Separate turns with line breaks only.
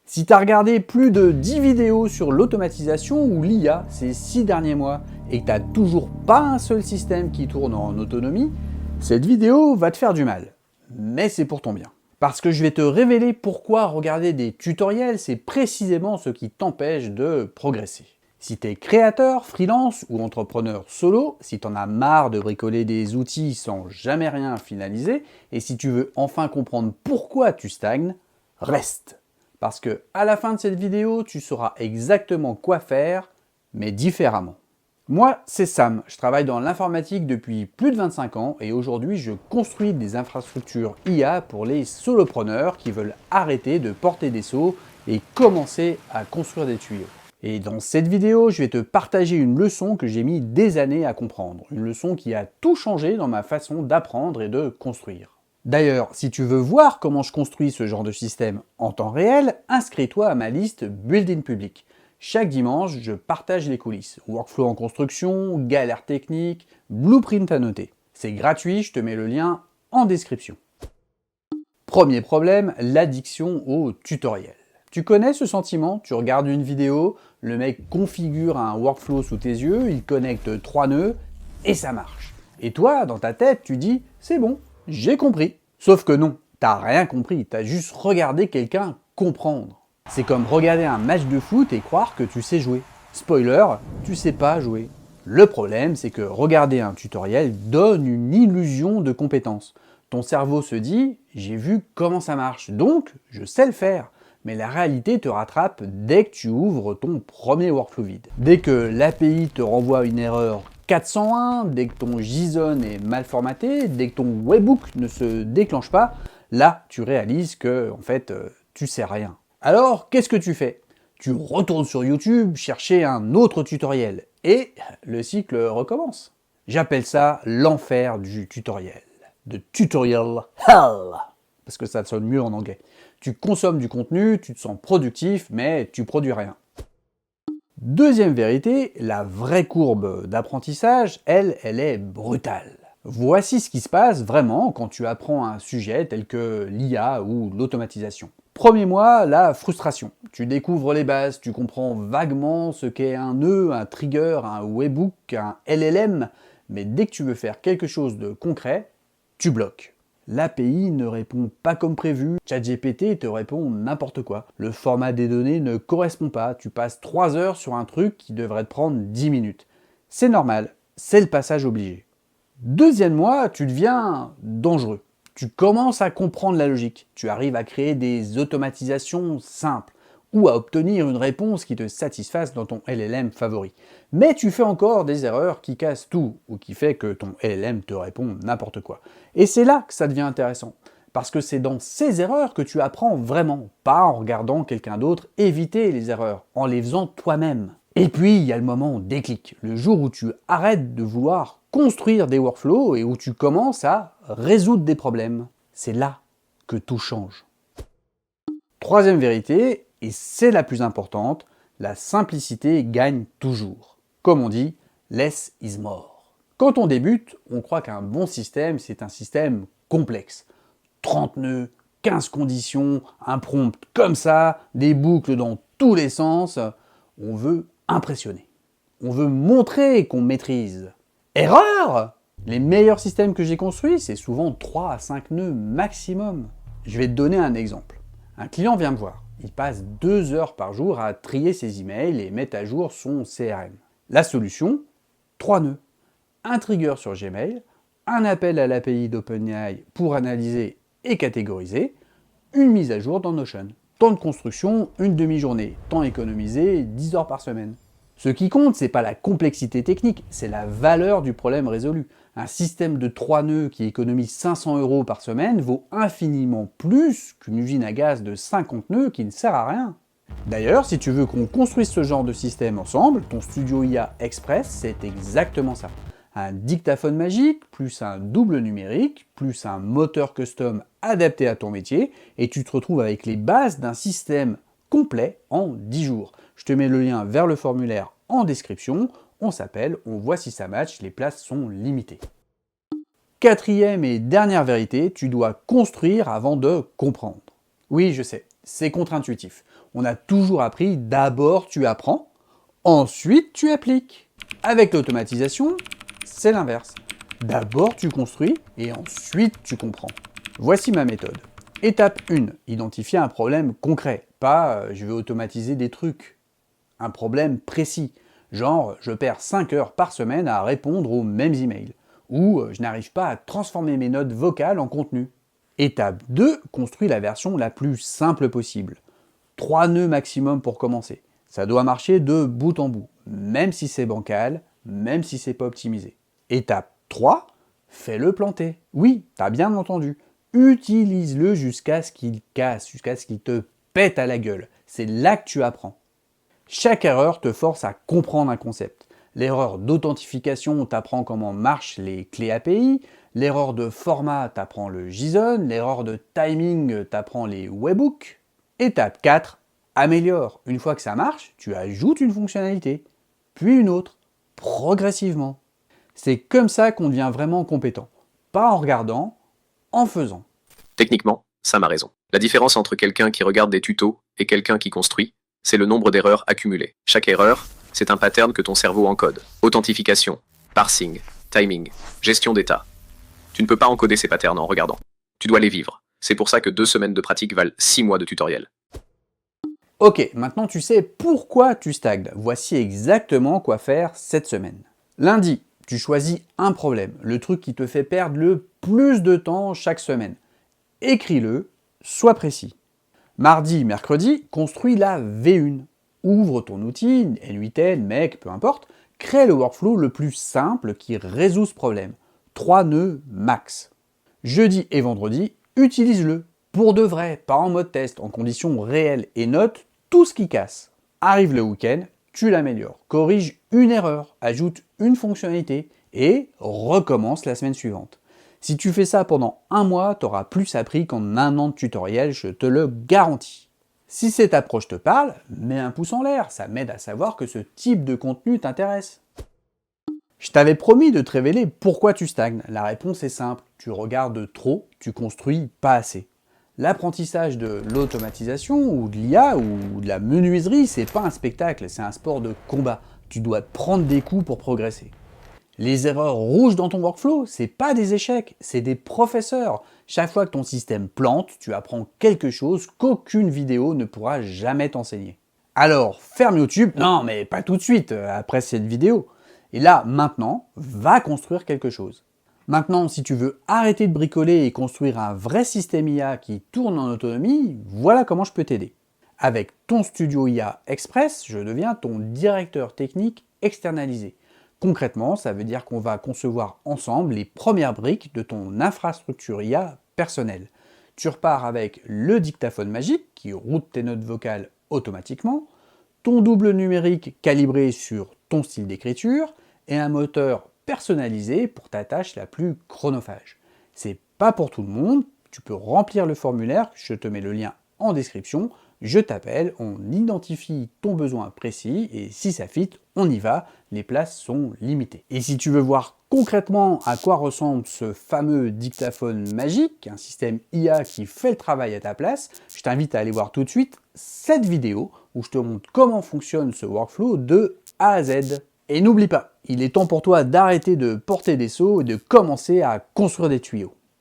Si tu as regardé plus de 10 vidéos sur l'automatisation ou l'IA ces 6 derniers mois et que tu n'as toujours pas un seul système qui tourne en autonomie, cette vidéo va te faire du mal. Mais c'est pour ton bien. Parce que je vais te révéler pourquoi regarder des tutoriels, c'est précisément ce qui t'empêche de progresser. Si tu es créateur, freelance ou entrepreneur solo, si tu en as marre de bricoler des outils sans jamais rien finaliser, et si tu veux enfin comprendre pourquoi tu stagnes, reste. Parce que à la fin de cette vidéo, tu sauras exactement quoi faire, mais différemment. Moi, c'est Sam, je travaille dans l'informatique depuis plus de 25 ans et aujourd'hui je construis des infrastructures IA pour les solopreneurs qui veulent arrêter de porter des seaux et commencer à construire des tuyaux. Et dans cette vidéo, je vais te partager une leçon que j'ai mis des années à comprendre, une leçon qui a tout changé dans ma façon d'apprendre et de construire. D'ailleurs, si tu veux voir comment je construis ce genre de système en temps réel, inscris-toi à ma liste Build-in Public. Chaque dimanche, je partage les coulisses. Workflow en construction, galères techniques, blueprint à noter. C'est gratuit, je te mets le lien en description. Premier problème, l'addiction au tutoriel. Tu connais ce sentiment? Tu regardes une vidéo, le mec configure un workflow sous tes yeux, il connecte 3 nœuds et ça marche. Et toi, dans ta tête, tu dis « c'est bon, j'ai compris ». Sauf que non, t'as rien compris, t'as juste regardé quelqu'un comprendre. C'est comme regarder un match de foot et croire que tu sais jouer. Spoiler, tu sais pas jouer. Le problème, c'est que regarder un tutoriel donne une illusion de compétence. Ton cerveau se dit « j'ai vu comment ça marche, donc je sais le faire ». Mais la réalité te rattrape dès que tu ouvres ton premier workflow vide. Dès que l'API te renvoie une erreur 401, dès que ton JSON est mal formaté, dès que ton webhook ne se déclenche pas, là tu réalises que en fait tu sais rien. Alors qu'est-ce que tu fais? Tu retournes sur YouTube chercher un autre tutoriel et le cycle recommence. J'appelle ça l'enfer du tutoriel. De tutorial hell, parce que ça sonne mieux en anglais. Tu consommes du contenu, tu te sens productif, mais tu produis rien. Deuxième vérité, la vraie courbe d'apprentissage, elle est brutale. Voici ce qui se passe vraiment quand tu apprends un sujet tel que l'IA ou l'automatisation. Premier mois, la frustration. Tu découvres les bases, tu comprends vaguement ce qu'est un nœud, un trigger, un webhook, un LLM, mais dès que tu veux faire quelque chose de concret, tu bloques. L'API ne répond pas comme prévu, ChatGPT te répond n'importe quoi. Le format des données ne correspond pas, tu passes 3 heures sur un truc qui devrait te prendre 10 minutes. C'est normal, c'est le passage obligé. Deuxième mois, tu deviens dangereux. Tu commences à comprendre la logique, tu arrives à créer des automatisations simples ou à obtenir une réponse qui te satisfasse dans ton LLM favori. Mais tu fais encore des erreurs qui cassent tout, ou qui fait que ton LLM te répond n'importe quoi. Et c'est là que ça devient intéressant, parce que c'est dans ces erreurs que tu apprends vraiment, pas en regardant quelqu'un d'autre éviter les erreurs, en les faisant toi-même. Et puis, il y a le moment déclic, le jour où tu arrêtes de vouloir construire des workflows et où tu commences à résoudre des problèmes. C'est là que tout change. Troisième vérité, et c'est la plus importante, la simplicité gagne toujours. Comme on dit, less is more. Quand on débute, on croit qu'un bon système, c'est un système complexe. 30 nœuds, 15 conditions, un prompt comme ça, des boucles dans tous les sens. On veut impressionner. On veut montrer qu'on maîtrise. Erreur! Les meilleurs systèmes que j'ai construits, c'est souvent 3 à 5 nœuds maximum. Je vais te donner un exemple. Un client vient me voir. Il passe 2 heures par jour à trier ses emails et mettre à jour son CRM. La solution, 3 nœuds. Un trigger sur Gmail, un appel à l'API d'OpenAI pour analyser et catégoriser, une mise à jour dans Notion. Temps de construction, une demi-journée. Temps économisé, 10 heures par semaine. Ce qui compte, c'est pas la complexité technique, c'est la valeur du problème résolu. Un système de 3 nœuds qui économise 500 € par semaine vaut infiniment plus qu'une usine à gaz de 50 nœuds qui ne sert à rien. D'ailleurs, si tu veux qu'on construise ce genre de système ensemble, ton Studio IA Express, c'est exactement ça. Un dictaphone magique, plus un double numérique, plus un moteur custom adapté à ton métier, et tu te retrouves avec les bases d'un système complet en 10 jours. Je te mets le lien vers le formulaire en description. On s'appelle, on voit si ça match, les places sont limitées. Quatrième et dernière vérité, tu dois construire avant de comprendre. Oui, je sais, c'est contre-intuitif. On a toujours appris d'abord tu apprends, ensuite tu appliques. Avec l'automatisation, c'est l'inverse. D'abord tu construis et ensuite tu comprends. Voici ma méthode. Étape 1, identifier un problème concret, pas je vais automatiser des trucs. Un problème précis, genre je perds 5 heures par semaine à répondre aux mêmes emails, ou je n'arrive pas à transformer mes notes vocales en contenu. Étape 2, construis la version la plus simple possible. 3 nœuds maximum pour commencer. Ça doit marcher de bout en bout, même si c'est bancal, même si c'est pas optimisé. Étape 3, fais-le planter. Oui, t'as bien entendu. Utilise-le jusqu'à ce qu'il casse, jusqu'à ce qu'il te pète à la gueule. C'est là que tu apprends. Chaque erreur te force à comprendre un concept. L'erreur d'authentification t'apprend comment marchent les clés API, l'erreur de format t'apprend le JSON, l'erreur de timing t'apprend les webhooks. Étape 4, améliore. Une fois que ça marche, tu ajoutes une fonctionnalité, puis une autre, progressivement. C'est comme ça qu'on devient vraiment compétent. Pas en regardant, en faisant.
Techniquement, Sam a raison. La différence entre quelqu'un qui regarde des tutos et quelqu'un qui construit, c'est le nombre d'erreurs accumulées. Chaque erreur, c'est un pattern que ton cerveau encode. Authentification, parsing, timing, gestion d'état. Tu ne peux pas encoder ces patterns en regardant. Tu dois les vivre. C'est pour ça que 2 semaines de pratique valent 6 mois de tutoriel.
Ok, maintenant tu sais pourquoi tu stagnes. Voici exactement quoi faire cette semaine. Lundi, tu choisis un problème, le truc qui te fait perdre le plus de temps chaque semaine. Écris-le, sois précis. Mardi, mercredi, construis la V1. Ouvre ton outil, N8N, MEC, peu importe, crée le workflow le plus simple qui résout ce problème. 3 nœuds max. Jeudi et vendredi, utilise-le. Pour de vrai, pas en mode test, en conditions réelles, et note tout ce qui casse. Arrive le week-end, tu l'améliores. Corrige une erreur, ajoute une fonctionnalité et recommence la semaine suivante. Si tu fais ça pendant un mois, tu auras plus appris qu'en un an de tutoriel, je te le garantis. Si cette approche te parle, mets un pouce en l'air, ça m'aide à savoir que ce type de contenu t'intéresse. Je t'avais promis de te révéler pourquoi tu stagnes. La réponse est simple, tu regardes trop, tu construis pas assez. L'apprentissage de l'automatisation ou de l'IA ou de la menuiserie, c'est pas un spectacle, c'est un sport de combat. Tu dois prendre des coups pour progresser. Les erreurs rouges dans ton workflow, c'est pas des échecs, c'est des professeurs. Chaque fois que ton système plante, tu apprends quelque chose qu'aucune vidéo ne pourra jamais t'enseigner. Alors, ferme YouTube, non mais pas tout de suite, après cette vidéo. Et là, maintenant, va construire quelque chose. Maintenant, si tu veux arrêter de bricoler et construire un vrai système IA qui tourne en autonomie, voilà comment je peux t'aider. Avec ton studio IA Express, je deviens ton directeur technique externalisé. Concrètement, ça veut dire qu'on va concevoir ensemble les premières briques de ton infrastructure IA personnelle. Tu repars avec le dictaphone magique qui route tes notes vocales automatiquement, ton double numérique calibré sur ton style d'écriture et un moteur personnalisé pour ta tâche la plus chronophage. C'est pas pour tout le monde, tu peux remplir le formulaire, je te mets le lien en description, je t'appelle, on identifie ton besoin précis et si ça fit, on y va, les places sont limitées. Et si tu veux voir concrètement à quoi ressemble ce fameux dictaphone magique, un système IA qui fait le travail à ta place, je t'invite à aller voir tout de suite cette vidéo où je te montre comment fonctionne ce workflow de A à Z. Et n'oublie pas, il est temps pour toi d'arrêter de porter des seaux et de commencer à construire des tuyaux.